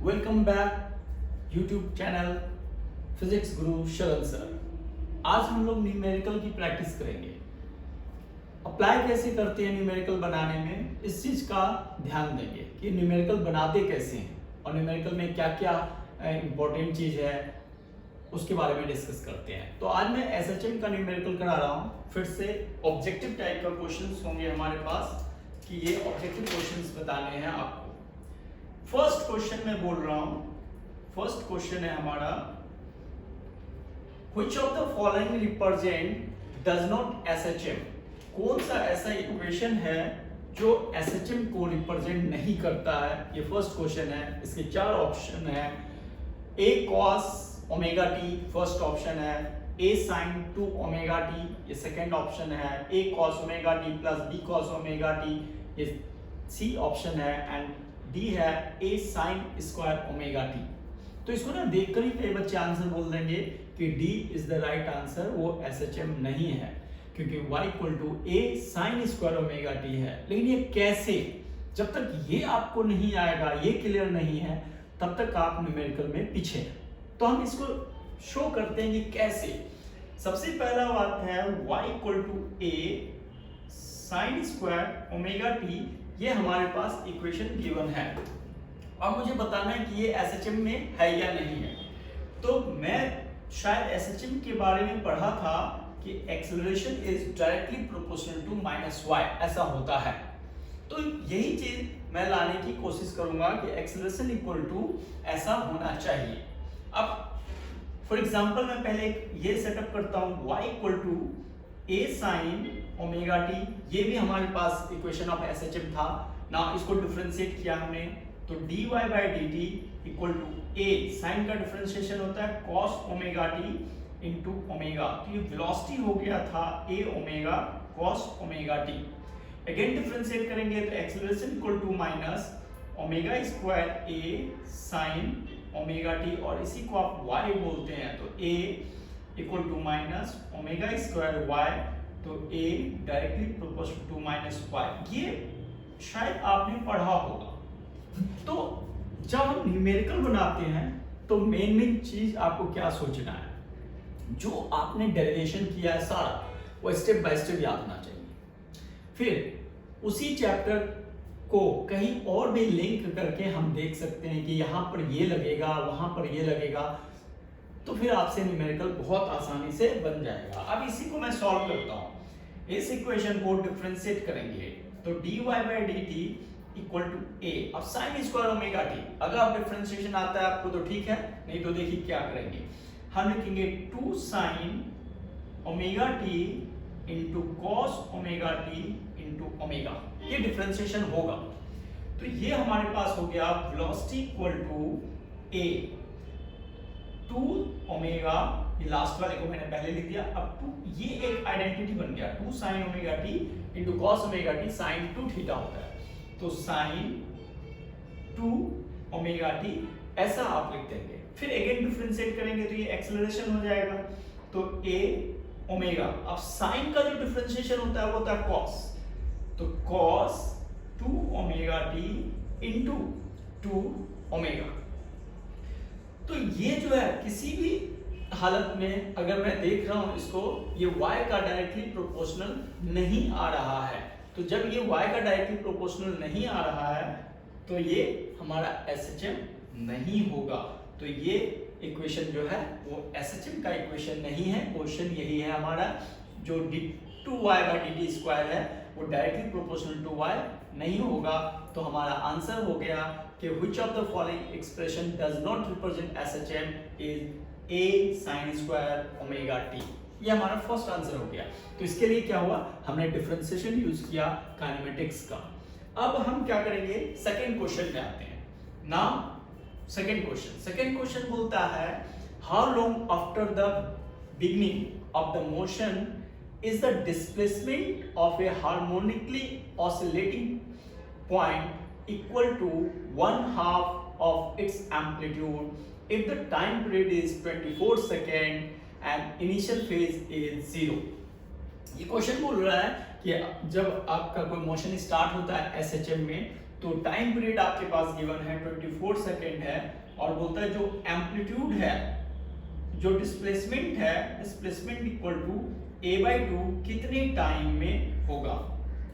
Welcome back YouTube channel physics गुरु शरण sir. आज हम लोग न्यूमेरिकल की प्रैक्टिस करेंगे। अप्लाई कैसे करते हैं न्यूमेरिकल बनाने में, इस चीज का ध्यान देंगे कि न्यूमेरिकल बनाते कैसे हैं और न्यूमेरिकल में क्या क्या इंपॉर्टेंट चीज है उसके बारे में डिस्कस करते हैं। तो आज मैं एसएचएम का न्यूमेरिकल करा रहा हूँ। फिर से ऑब्जेक्टिव टाइप का क्वेश्चंस होंगे हमारे पास कि ये ऑब्जेक्टिव क्वेश्चंस बताने हैं आपको। फर्स्ट क्वेश्चन मैं बोल रहा हूं, फर्स्ट क्वेश्चन है हमारा, which of the following represent does not SHM? कौन सा ऐसा इक्वेशन है जो SHM को रिप्रेजेंट नहीं करता है? ये फर्स्ट क्वेश्चन है। इसके चार ऑप्शन है। A cos omega T first option है, A sin 2 ओमेगा टी ये सेकंड ऑप्शन है, A cos omega T plus B cos omega T ये सी ऑप्शन है, एंड डी है A sin square omega T. तो इसको ना देखकर ही कई बच्चे आंसर बोल देंगे कि D is the right answer, वो एसएचएम नहीं है क्योंकि y equal to A sin square omega T है। लेकिन ये कैसे, जब तक ये आपको नहीं आएगा, ये क्लियर नहीं है, तब तक आप न्यूमेरिकल में पीछे हैं। तो हम इसको शो करते हैं कि कैसे। सबसे पहला बात है y equal to A sin square omega T, ये हमारे पास इक्वेशन गिवन है और मुझे बताना है कि ये एसएचएम में है या नहीं है। तो मैं शायद एसएचएम के बारे में पढ़ा था कि acceleration is directly proportional to minus y, ऐसा होता है। तो यही चीज मैं लाने की कोशिश करूंगा कि एक्सेलरेशन इक्वल टू ऐसा होना चाहिए। अब फॉर एग्जांपल मैं पहले ये सेटअप करता हूं, y equal to A sin omega T, ये भी हमारे पास इक्वेशन ऑफ एसएचएम था ना। इसको डिफरेंशिएट किया हमने, तो dy by dt equal to A sin का डिफरेंशिएशन होता है cos omega T into omega. तो ये वेलोसिटी हो गया था A omega cos omega T. Again differentiate करेंगे तो acceleration equal to minus omega square A sin omega T, और इसी को आप y बोलते हैं तो A equal to minus omega square y, तो A directly proportional to minus y। ये शायद आपने पढ़ा होगा। तो जब हम न्यूमेरिकल बनाते हैं तो मेन चीज आपको क्या सोचना है, जो आपने डेरिवेशन किया है सारा वो स्टेप बाय स्टेप याद होना चाहिए। फिर उसी चैप्टर को कहीं और भी लिंक करके हम देख सकते हैं कि यहाँ पर ये लगेगा, वहां पर ये लगेगा, तो फिर आपसे न्यूमेरिकल बहुत आसानी से बन जाएगा। अब इसी को मैं सॉल्व करता हूँ। इस इक्वेशन को डिफरेंशिएट करेंगे तो dy by dt equal to A। अब sin स्क्वायर ओमेगा टी, अगर आप डिफरेंशिएशन आता है आपको तो ठीक है, नहीं तो देखिए क्या करेंगे। हम लिखेंगे 2 sin omega T into cos omega T into omega, ये डिफरेंशिएशन होगा। तो ये हमारे पास हो गया velocity equal to A 2 omega, ये लास्ट वाले को मैंने पहले लिख दिया। अब 2 ये एक आइडेंटिटी बन गया, 2 sin omega T into cos omega T sin 2 theta होता है, तो sin 2 ओमेगा टी ऐसा आप लिख देंगे। फिर अगेन डिफरेंशिएट करेंगे तो ये एक्सेलरेशन हो जाएगा, तो A ओमेगा। अब sin का जो डिफरेंशिएशन होता है वो होता है cos, तो cos 2 omega T into 2 omega. तो ये जो है किसी भी हालत में अगर मैं देख रहा हूं इसको, ये y का डायरेक्टली प्रोपोर्शनल नहीं आ रहा है। तो जब ये y का डायरेक्टली प्रोपोर्शनल नहीं आ रहा है तो ये हमारा SHM नहीं होगा। तो ये इक्वेशन जो है वो SHM का इक्वेशन नहीं है। क्वेश्चन यही है हमारा, जो d2y बाय dt स्क्वायर है वो डायरेक्टली प्रोपोर्शनल टू y नहीं होगा। तो हमारा आंसर हो गया कि which of the following expression does not represent SHM is A sin square omega T. ये हमारा फर्स्ट आंसर हो गया। तो इसके लिए क्या हुआ, हमने डिफरेंशिएशन यूज किया काइनेमेटिक्स का। अब हम क्या करेंगे, सेकंड क्वेश्चन में आते हैं ना। सेकंड क्वेश्चन बोलता है how long after the beginning of the motion is the displacement of a harmonically oscillating point equal to 1/2 of its amplitude if the time period is 24 seconds and initial phase is 0। ये question बोल रहा है कि जब आपका कोई motion start होता है एसएचएम में तो टाइम पीरियड आपके पास गिवन है 24 सेकेंड है, और बोलता है जो एम्पलीट्यूड है, जो डिस्प्लेसमेंट है, डिस्प्लेसमेंट इक्वल टू a/2 कितने टाइम में होगा,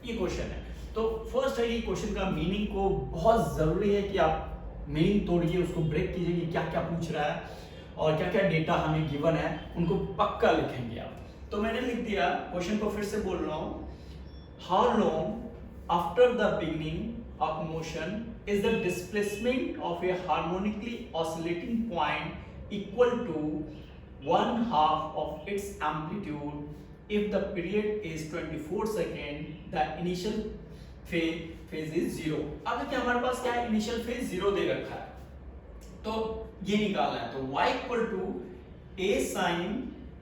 ये क्वेश्चन है। तो फर्स्ट है ये क्वेश्चन का मीनिंग को बहुत जरूरी है कि आप मीनिंग तोड़िए, उसको ब्रेक कीजिए कि क्या क्या पूछ रहा है और क्या क्या डेटा हमें गिवन है, उनको पक्का लिखेंगे आप। तो मैंने लिख दिया, क्वेश्चन को फिर से बोल रहा हूँ, how long after the beginning of motion is the displacement of a harmonically oscillating point equal to 1/2 of its amplitude if the period is 24 second, the initial phase is 0। अब देखिए हमारे पास क्या है, इनिशियल फेज 0 दे रखा है, तो ये निकालना है। तो y equal to a sin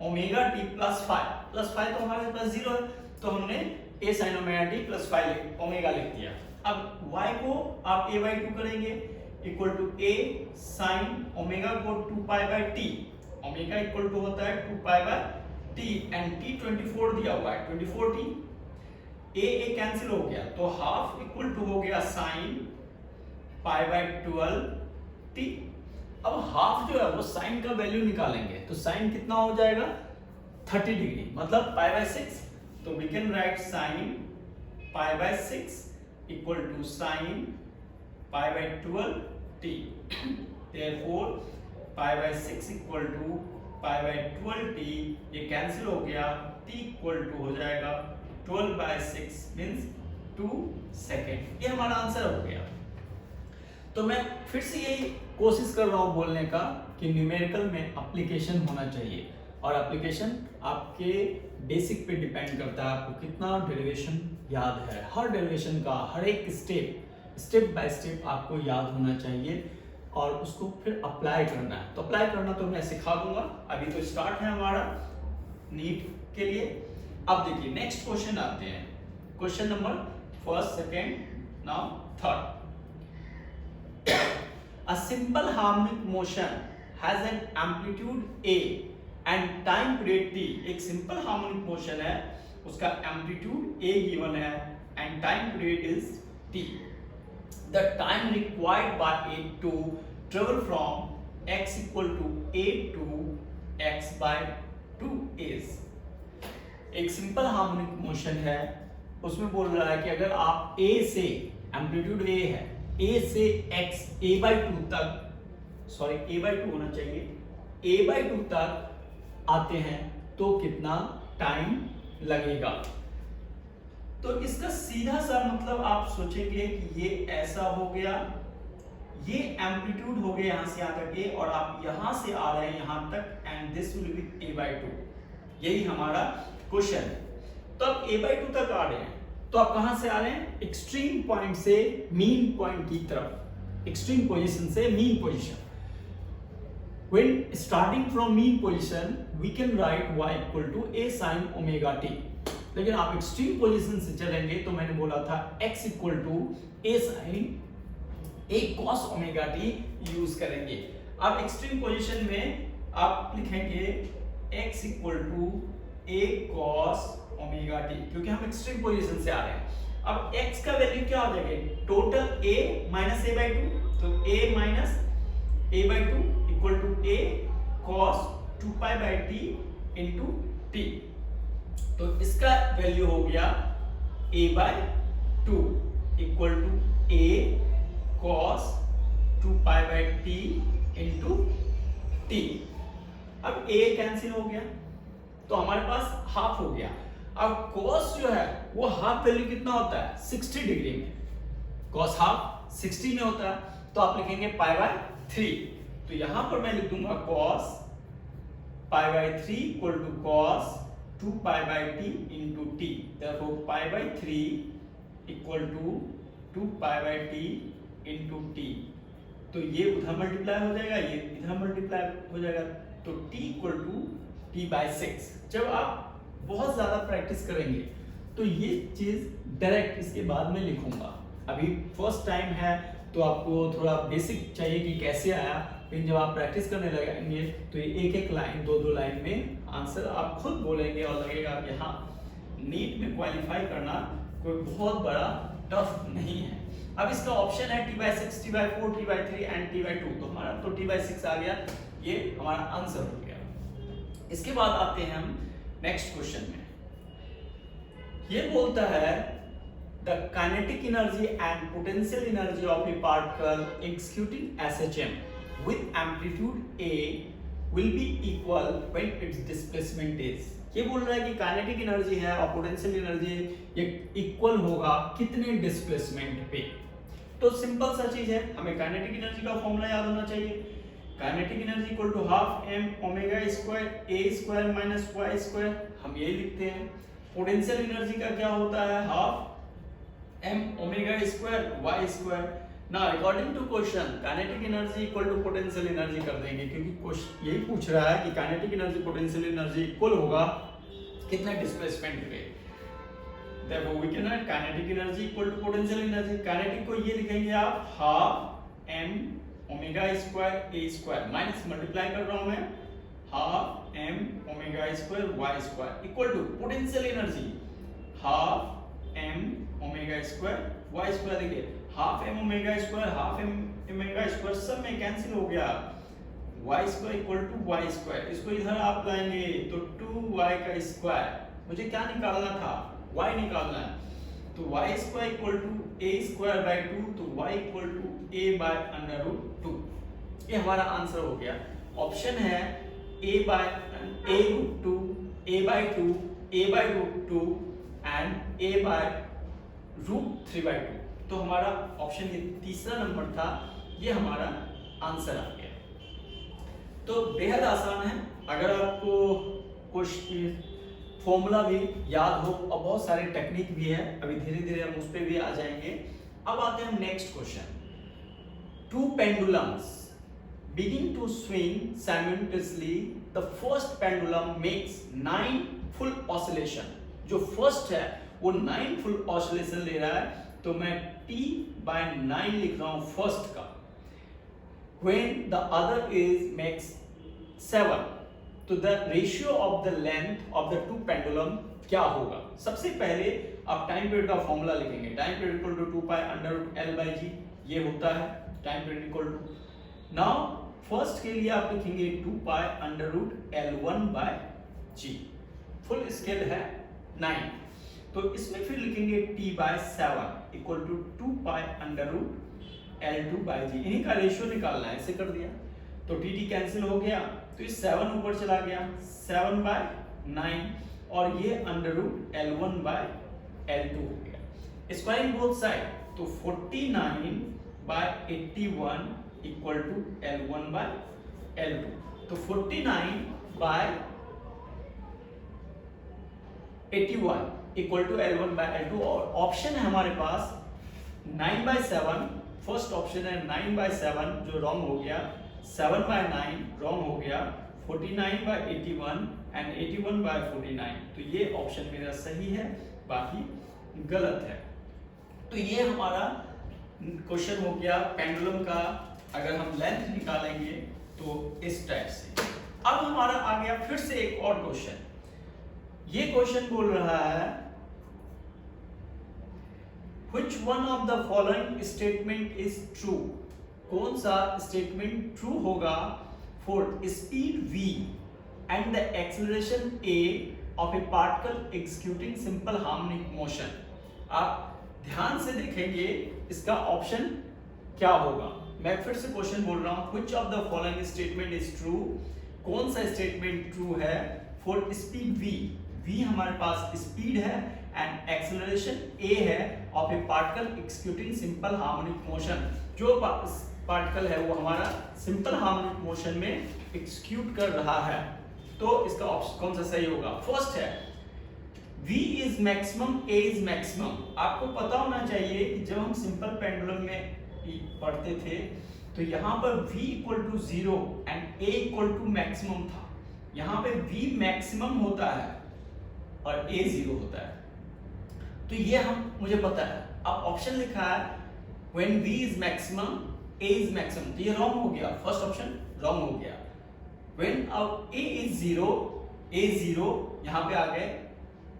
omega t plus 5 तो हमारे पास 0 है, तो हमने a sin omega t plus 5 omega लिख दिया। अब y को आप a/2 करेंगे equal to a sin omega को 2π/t, ओमेगा इक्वल टू होता है 2π/t एंड t 24 दिया हुआ है, 24t, a कैंसिल हो गया, तो हाफ इक्वल टू हो गया sin π/12t। अब हाफ जो है वो साइन का वैल्यू निकालेंगे, तो साइन कितना हो जाएगा 30 डिग्री, मतलब π/6, तो we can write sin π/6 equal to sin π/12t, therefore π/6 equal to π/12t, ये कैंसिल हो गया, t इक्वल टू हो जाएगा 12/6 मींस 2 सेकेंड। ये हमारा आंसर हो गया। तो मैं फिर से यही कोशिश कर रहा हूँ बोलने का कि न्यूमेरिकल में एप्लीकेशन होना चाहिए, और एप्लीकेशन आपके बेसिक पे डिपेंड करता है, आपको कितना डेरिवेशन याद है, हर डेरिवेशन का हर एक स्टेप बाय स्टेप आपको याद होना चाहिए, और उसको फिर अप्लाई करना है। तो अप्लाई करना तो मैं सिखा दूंगा, अभी तो स्टार्ट है हमारा नीट के लिए। अब देखिए नेक्स्ट क्वेश्चन आते हैं, question number first, second, now third. A simple harmonic motion has an amplitude a and time period t। एक सिंपल हार्मोनिक मोशन है, उसका एम्पलीट्यूड a गिवन है and time period is t। The time required by it to travel from x equal to a to x/2 is। एक simple harmonic motion है, उसमें बोल रहा है कि अगर आप a से, एम्पलीट्यूड a है, a से x a/2 तक, सॉरी a/2 होना चाहिए, a/2 तक आते हैं तो कितना टाइम लगेगा। तो इसका सीधा सा मतलब आप सोचेंगे कि ये ऐसा हो गया, ये एम्पलीट्यूड हो गया यहां से यहां तक a, और आप यहां से आ रहे हैं यहां तक, and this will be a/2। यही हमारा क्वेश्चन है। तो अब a/2 तक आ रहे हैं, तो आप कहां से आ रहे हैं, एक्सट्रीम पॉइंट से मीन पॉइंट की तरफ, एक्सट्रीम पोजीशन से mean position. When starting from mean position, we can write y equal to a sin omega t। लेकिन आप एक्सट्रीम पोजीशन से चलेंगे तो मैंने बोला था x equal to a sin a cos omega t use करेंगे। अब एक्सट्रीम पोजीशन में आप लिखेंगे x equal to a cos omega t, क्योंकि हम एक्सट्रीम पोजीशन से आ रहे हैं। अब x का वैल्यू क्या हो जाएगा, टोटल a माइनस a/2, तो a minus a/2 equal to a cos 2π/t into t। तो इसका वैल्यू हो गया a/2 equal to a cos 2π/t into t। अब a कैंसिल हो गया, तो हमारे पास हाफ हो गया। अब cos जो है वो हाफ वैल्यू कितना होता है, 60 डिग्री में, cos हाफ 60 में होता है, तो आप लिखेंगे π/3। तो यहां पर मैं लिख दूंगा cos π/3 equal to cos 2π/t into t, therefore π/3 equal to 2π/t into t। तो ये उधर मल्टीप्लाई हो जाएगा, ये इधर मल्टीप्लाई हो जाएगा, तो t इक्वल टू t/6। जब आप बहुत ज्यादा प्रैक्टिस करेंगे तो ये चीज डायरेक्ट इसके बाद में लिखूंगा। अभी फर्स्ट टाइम है तो आपको थोड़ा बेसिक चाहिए कि कैसे आया, लेकिन जब आप प्रैक्टिस करने लगेंगे तो ये एक एक लाइन, दो दो लाइन में आंसर आप खुद बोलेंगे, और लगेगा कि हाँ नीट में क्वालिफाई करना कोई बहुत बड़ा टफ नहीं है। अब इसका ऑप्शन है t/6, t/4, t/3 and t/2, तो हमारा तो t/6 आ गया, ये हमारा आंसर हो गया। इसके बाद आते हैं हम नेक्स्ट क्वेश्चन में। ये बोलता है the kinetic energy and potential energy of A particle executing SHM with amplitude a will be equal when its displacement is। ये बोल रहा है कि काइनेटिक एनर्जी है और पोटेंशियल एनर्जी ये इक्वल होगा कितने डिस्प्लेसमेंट पे। तो सिंपल सा चीज है, हमें काइनेटिक एनर्जी का फॉर्मूला याद होना चाहिए। Kinetic energy equal to half m omega square a square minus y square, हम यही लिखते हैं। पोटेंशियल एनर्जी का क्या होता है, half m omega square y square. ना according to question kinetic energy equal to potential energy कर देंगे, क्योंकि क्वेश्चन यही पूछ रहा है कि kinetic energy potential energy equal होगा कितने डिस्प्लेसमेंट पे। देखो we can write kinetic energy equal to potential energy. Kinetic को ये लिखेंगे आप half m omega square a square minus multiply कर रहा हूं मैं half m omega square y square equal to potential energy half m omega square y square. देखिए half m omega square half m omega square सब में cancel हो गया, y square equal to y square. इसको इधर आप लाएंगे तो 2y का स्क्वायर, मुझे क्या निकालना था, y निकालना है। तो y square equal to a square by 2, तो y equal to a by under root 2। ये हमारा आंसर हो गया। ऑप्शन है a by a root 2, a by 2, a by root 2 and a by root 3 by 2। तो हमारा ऑप्शन ये तीसरा नंबर था, ये हमारा आंसर आ गया। तो बेहद आसान है, अगर आपको कुछ फॉर्मूला भी याद हो और बहुत सारे टेक्निक भी है, अभी धीरे धीरे हम उस पर भी आ जाएंगे। अब आते हैं next question. Two pendulums begin to swing simultaneously, the first pendulum makes 9 full oscillation। जो फर्स्ट है वो 9 फुल ऑसिलेशन ले रहा है, तो मैं t/9 लिख रहा हूं फर्स्ट का। when the other is makes 7, तो the ratio of the length of the two pendulum क्या होगा। सबसे पहले आप टाइम पीरियड का फॉर्मूला लिखेंगे, time period equal to 2 pi under root L/G, ये होता है time period equal to. Now first के लिए आप लिखेंगे 2 pi under root L1/G, full scale है 9, तो इसमें फिर लिखेंगे t/7 equal to 2 pi under root L2/G। इन्हीं का रेशियो निकालना है, ऐसे कर दिया तो टी कैंसिल हो गया, तो ये 7 ऊपर चला गया 7/9 और ये अंडर रूट L1/L2 हो गया। स्क्वायरिंग बोथ साइड, तो 49/81 इक्वल टू L1/L2, तो 49/81 इक्वल टू L1/L2। और ऑप्शन है हमारे पास 9/7, फर्स्ट ऑप्शन है 9/7 जो रॉन्ग हो गया, 7/9 रॉन्ग हो गया, 49/81 एंड 81/49, तो ये ऑप्शन मेरा सही है, बाकी गलत है। तो ये हमारा क्वेश्चन हो गया पेंडुलम का। अगर हम लेंथ निकालेंगे तो इस टाइप से। अब हमारा आ गया फिर से एक और क्वेश्चन। ये क्वेश्चन बोल रहा है Which one of the following statement is true? कौन सा स्टेटमेंट ट्रू होगा for speed v and the acceleration a of a particle executing simple harmonic motion? आप ध्यान से देखेंगे इसका ऑप्शन क्या होगा। मैं फिर से क्वेश्चन बोल रहा हूं, which of the following statement is true? कौन सा स्टेटमेंट ट्रू है for speed v? v हमारे पास स्पीड है एंड एक्सेलरेशन a है of A particle executing simple harmonic motion. जो पार्टिकल है वो हमारा सिंपल हार्मोनिक मोशन में एक्सिक्यूट कर रहा है, तो इसका ऑप्शन कौन सा सही होगा। फर्स्ट है v is maximum, a is maximum. आपको पता होना चाहिए कि जब हम सिंपल पेंडुलम में पढ़ते थे तो यहाँ पर v equal to 0 and a equal to maximum था। यहाँ पे v मैक्सिमम होता है और a 0 होता है, तो ये मुझे पता है। अब ऑप्शन लिखा है when v is maximum a is maximum, तो ये रॉन्ग हो गया, फर्स्ट ऑप्शन रॉन्ग हो गया। when अब a is 0 यहाँ पे आ गए,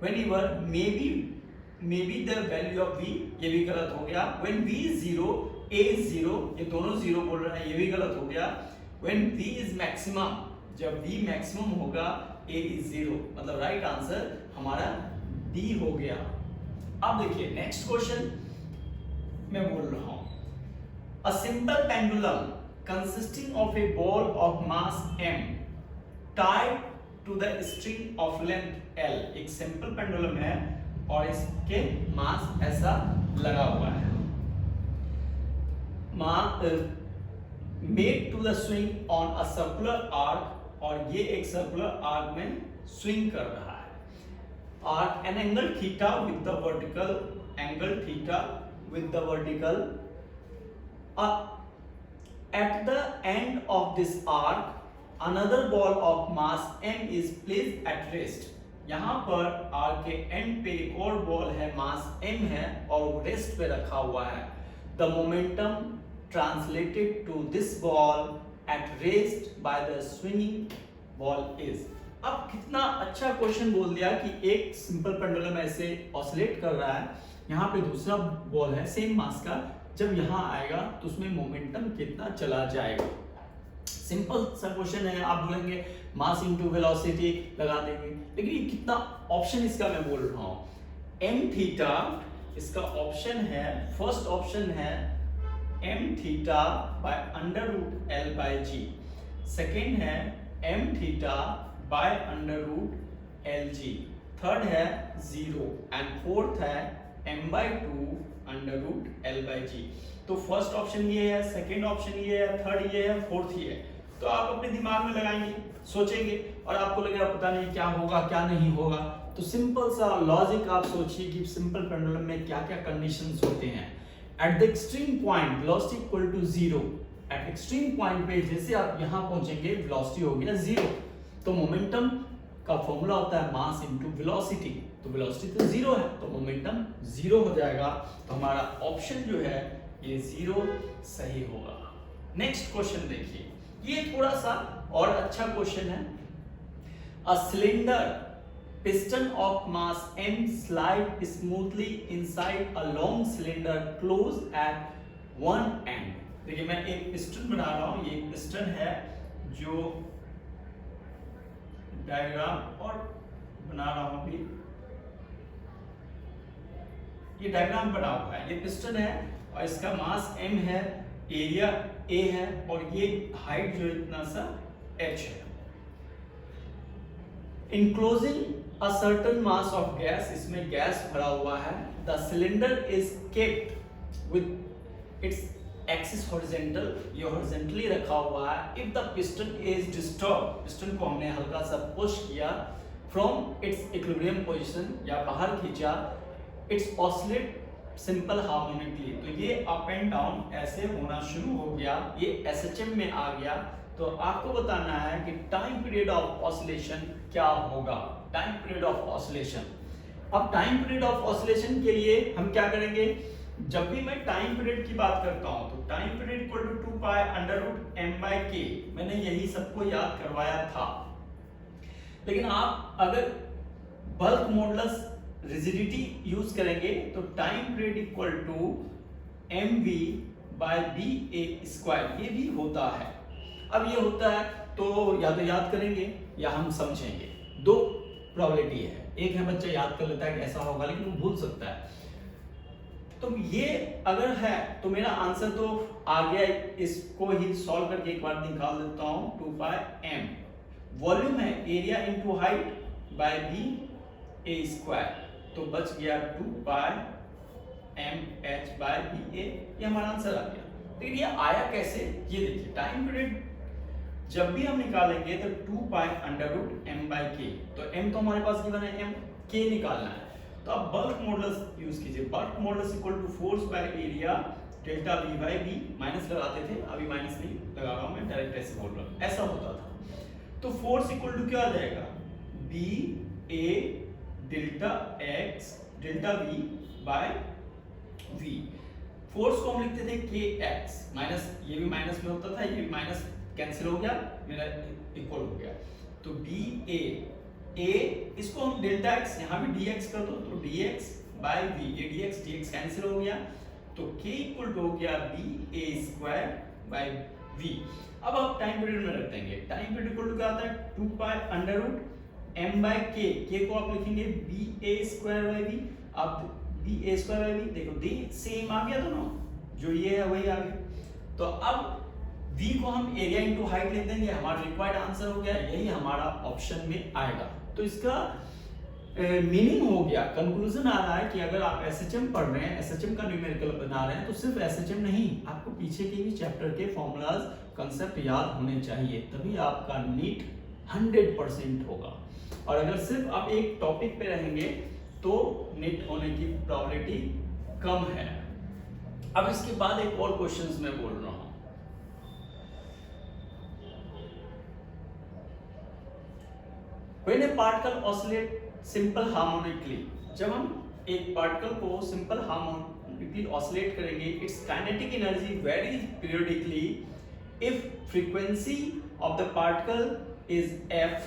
whenever maybe may be the value of v, ये भी गलत हो गया। When v is 0 a is 0, ये दोनों 0 बोल रहे हैं, ये भी गलत हो गया। व्हेन v इज मैक्सिमम, जब v मैक्सिमम होगा a इज 0, मतलब राइट आंसर हमारा d हो गया। अब देखिए नेक्स्ट क्वेश्चन मैं बोल रहा हूं, a simple pendulum consisting of a ball of mass m tied to the string of length l, एक सिंपल पेंडुलम है और इसके मास ऐसा लगा हुआ है, made to the swing on a circular arc, और ये एक सर्कुलर आर्क में स्विंग कर रहा है। और an angle theta with the vertical, angle theta with the vertical, at the end of this arc another ball of mass m is placed at rest, यहाँ पर आर्क के एंड पे एक और बॉल है, मास m है और वो रेस्ट पे रखा हुआ है। The momentum translated to this ball at rest by the swinging ball is, अब कितना अच्छा क्वेश्चन बोल दिया कि एक सिंपल पेंडुलम ऐसे ऑसिलेट कर रहा है, यहाँ पे दूसरा बॉल है सेम मास का, जब यहाँ आएगा तो उसमें मोमेंटम कितना चला जाएगा। सिंपल सा क्वेश्चन है, आप बोलेंगे मास इनटू वेलोसिटी लगा देंगे, लेकिन ये कितना ऑप्शन इसका मैं बोल रहा हूं, m थीटा इसका ऑप्शन है, फर्स्ट ऑप्शन है m theta by under root l by g, second है m theta by under root l g, third है 0 एंड फोर्थ है m by 2 under root l by g। तो first option ये है, second option ये है, third ये है, फोर्थ ये है। तो आप अपने दिमाग में लगाएंगे, सोचेंगे और आपको लगेगा पता नहीं क्या होगा क्या नहीं होगा। तो सिंपल सा लॉजिक आप सोचिए कि सिंपल पेंडुलम में क्या क्या कंडीशंस होते हैं। At the extreme point velocity equal to 0, at extreme point पे जैसे आप यहाँ पहुंचेंगे वेलोसिटी हो गया 0, तो मोमेंटम का फॉर्मूला होता है मास इनटू वेलोसिटी, तो वेलोसिटी तो 0 है तो मोमेंटम 0 हो जाएगा, तो हमारा ऑप्शन जो है ये 0 सही होगा। नेक्स्ट क्वेश्चन देखिए, ये थोड़ा सा और अच्छा क्वेश्चन है, a cylinder piston of mass m slide smoothly inside a long cylinder closed at one end। देखिए मैं एक पिस्टन बना रहा हूं, ये पिस्टन है जो डायग्राम और बना रहा हूं अभी, ये डायग्राम बना हुआ है, ये पिस्टन है और इसका मास m है, एरिया a है और ये हाइट जो इतना सा h है। Enclosing a certain mass of gas, इसमें गैस भरा हुआ है, the cylinder is kept with its axis horizontal, ये horizontally रखा हुआ है। If the piston is disturbed, piston को हमने हल्का सा पुश किया from its equilibrium position या बाहर खींचा, it's oscillate सिंपल हार्मोनिकली, तो ये अप एंड डाउन ऐसे होना शुरू हो गया, ये एसएचएम में आ गया। तो आपको बताना है कि टाइम पीरियड ऑफ ऑसिलेशन क्या होगा, टाइम पीरियड ऑफ ऑसिलेशन। अब टाइम पीरियड ऑफ ऑसिलेशन के लिए हम क्या करेंगे, जब भी मैं टाइम पीरियड की बात करता हूं तो time period equal to 2 pi under root m by k, मैंने यही सबको याद करवाया था। लेकिन आप अगर बल्क मॉडुलस रिजिडिटी यूज करेंगे तो time period equal to mv by ba square, ये भी होता है। अब ये होता है तो या तो याद करेंगे या हम समझेंगे, दो प्रोबेबिलिटी है, एक है बच्चा याद कर लेता है कि ऐसा होगा लेकिन वो भूल सकता है। तो ये अगर है तो मेरा आंसर तो आ गया, इसको ही सॉल्व करके एक बार निकाल देता हूं, 2 पाई m, वॉल्यूम है area into height bye ba square, तो बच गया 2 पाई mh बाय ba, ये हमारा आंसर आ गया। तो ये आया कैसे, ये देखिए टाइम पीरियड जब भी हम निकालेंगे तो 2 pi under root m by k, तो m तो हमारे पास गिवन है m, k निकालना है, तो आप बल्क मॉडुलस यूज कीजिए, bulk modulus equal to force by area delta v by b, minus लगाते थे, अभी माइनस नहीं लगा रहा हूं मैं, डायरेक्ट ऐसे बोल रहा हूं, ऐसा होता था। तो फोर्स इक्वल टू क्या आ जाएगा, b a delta x delta v by v, force को हम लिखते थे kx, माइनस ये भी माइनस में होता था, ये भी माइनस कैंसिल हो गया, मेरा इक्वल हो गया, तो ba, a इसको हम डेल्टा x, यहाँ भी dx कर दो तो dx by V, A dx dx cancel हो गया, तो k इक्वल टू हो गया B A square by V. अब आप टाइम पीरियड में रख देंगे, टाइम पीरियड इक्वल टू क्या आता है 2 pi under root m by k, k को आप लिखेंगे B A square by V. आप B A square by V देखो दी सेम आ गया दोनों, जो ये है वही आ गया। तो अब v को हम एरिया इनटू हाइट लिख देंगे, हमारा रिक्वायर्ड आंसर हो गया, यही हमारा ऑप्शन में आएगा। तो इसका मीनिंग हो गया, कंक्लूजन आ रहा है कि अगर आप एसएचएम पढ़ रहे हैं, एसएचएम का न्यूमेरिकल बना रहे हैं, तो सिर्फ एसएचएम नहीं, आपको पीछे के भी चैप्टर के फॉर्मूलाज कंसेप्ट याद होने चाहिए, तभी आपका नीट 100% होगा। और अगर सिर्फ आप एक टॉपिक पे रहेंगे तो नीट होने की प्रोबेबिलिटी कम है। अब इसके बाद एक और क्वेश्चंस मैं बोल रहा हूं। When a particle oscillate simple harmonically, जब हम एक पार्टिकल को सिंपल हार्मोनिकली ऑसिलेट करेंगे, it's kinetic energy varies periodically if frequency of the particle is f,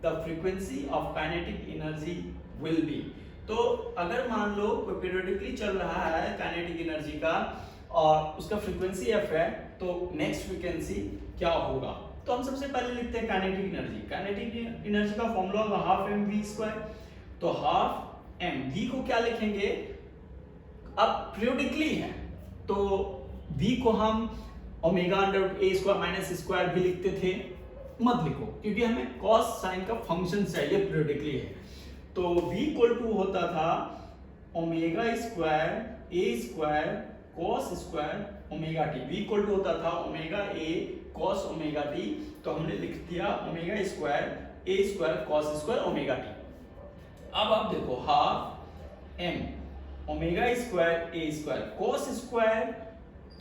the frequency of kinetic energy will be. तो अगर मान लो कोई पीरियडिकली चल रहा है काइनेटिक एनर्जी का और उसका फ्रीक्वेंसी f है, तो नेक्स्ट फ्रीक्वेंसी क्या होगा? तो हम सबसे पहले लिखते हैं काइनेटिक एनर्जी। काइनेटिक एनर्जी का फॉर्मूला होगा हाफ एम वी स्क्वायर। तो हाफ एम, वी को क्या लिखेंगे? अब पीरियडिकली है तो वी को हम omega under A square minus square भी लिखते थे, मत लिखो क्योंकि हमें कॉस साइन का फंक्शन चाहिए, पीरियडिकली है। तो v इक्वल टू होता था omega square A square cos square omega T. v equal to होता था omega A cos omega T, तो हमने लिख दिया omega square A square cos square omega T. अब आप देखो half M omega square A square cos square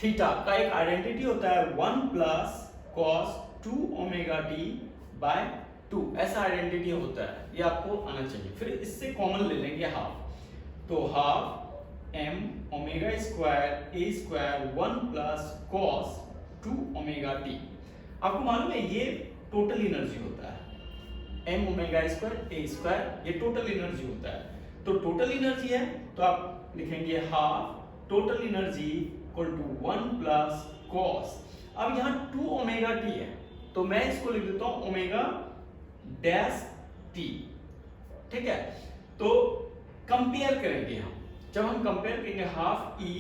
theta का एक आइडेंटिटी होता है 1 plus cos 2 omega T by 2, ऐसा आइडेंटिटी होता है, ये आपको आना चाहिए। फिर इससे कॉमन ले लेंगे हाफ, तो half M omega square A square 1 plus cos 2 omega T. आपको मालूम है ये टोटल एनर्जी होता है, M omega square A square, ये टोटल एनर्जी होता है। तो टोटल एनर्जी है तो आप लिखेंगे half total energy equal to 1 plus cos. अब यहाँ 2 ओमेगा टी है तो मैं इसको लिख देता हूं ओमेगा डैश टी, ठीक है। तो कंपेयर करेंगे हम, जब हम कंपेयर करेंगे half E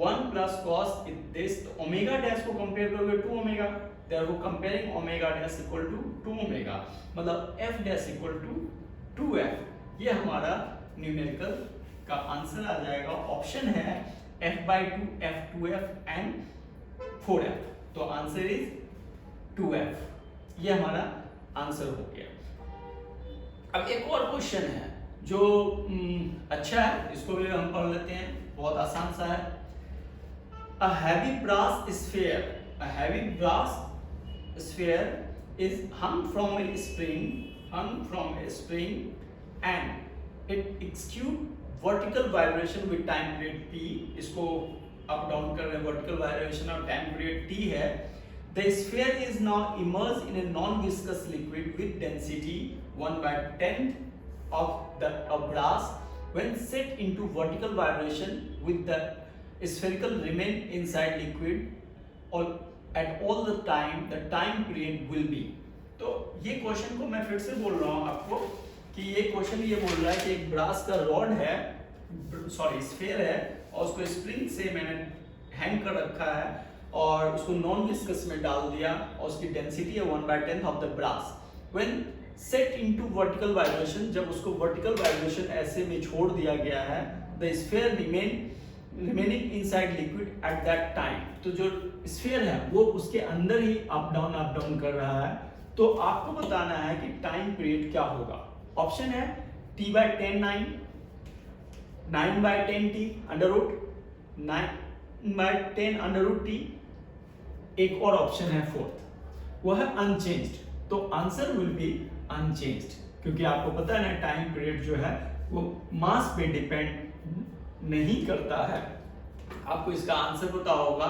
1 plus cos this, तो ओमेगा डैश को कंपेयर करोगे 2 omega, therefore comparing omega dash equal to 2 omega, मतलब F dash equal to 2f। ये हमारा न्यूमेरिकल का आंसर आ जाएगा। ऑप्शन है f/2 f 2f and 4f, तो आंसर इज 2f। ये हमारा आंसर हो गया। अब एक और क्वेश्चन है जो अच्छा है, इसको भी हम पढ़ लेते हैं, बहुत आसान सा है। A heavy brass sphere, a heavy brass sphere is hung from a spring and it execute vertical vibration with time period t। इसको अप डाउन कर रहे हैं, vertical vibration और time period t है। The sphere is now immersed in a non-viscous liquid with density 1/10 of brass. When set into vertical vibration with the spherical remain inside liquid or at all the time period will be। तो ये question को मैं फिर से बोल रहा हूँ आपको कि ये क्वेश्चन ये बोल रहा है कि एक ब्रास का रॉड है, सॉरी स्फीयर है, और उसको स्प्रिंग से मैंने हैंग कर रखा है और उसको नॉन विस्कस में डाल दिया और उसकी डेंसिटी है 1/10 of the brass. When set into vertical vibration, जब उसको वर्टिकल वाइब्रेशन ऐसे में छोड़ दिया गया है, the sphere remaining inside liquid at that time, तो जो स्फीयर है वो उसके अंदर ही अप डाउन कर रहा है। तो आपको बताना है कि टाइम पीरियड क्या होगा। ऑप्शन है t/10 9, 9/10 t under root 9/10 under root t, एक और ऑप्शन है फोर्थ, वो है अनचेंज्ड। तो आंसर विल बी अनचेंज्ड, क्योंकि आपको पता है ना टाइम पीरियड जो है वो मास पे डिपेंड नहीं करता है। आपको इसका आंसर पता होगा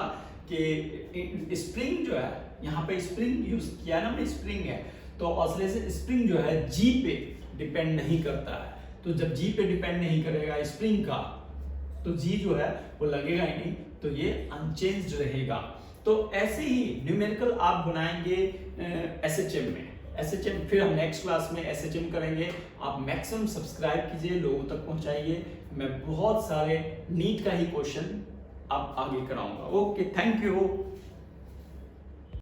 कि स्प्रिंग जो है, यहाँ पे स्प्रिंग यूज किया ना, स्प्रिंग है तो ऑसिलेशन स्प्रिंग जो है जी पे डिपेंड नहीं करता है। तो तो जब जी पे डिपेंड नहीं करेगा स्प्रिंग का, तो जी जो है वो लगेगा ही नहीं, तो ये अनचेंज्ड रहेगा। तो ऐसे ही न्यूमेरिकल आप बनाएंगे एसएचएम में। एसएचएम फिर हम नेक्स्ट क्लास में एसएचएम करेंगे। आप मैक्सिमम सब्सक्राइब कीजिए, लोगों तक पहुंचाइए। मैं बहुत सारे नीट का ही क्वेश्चन आप आगे कराऊंगा। Okay, thank you.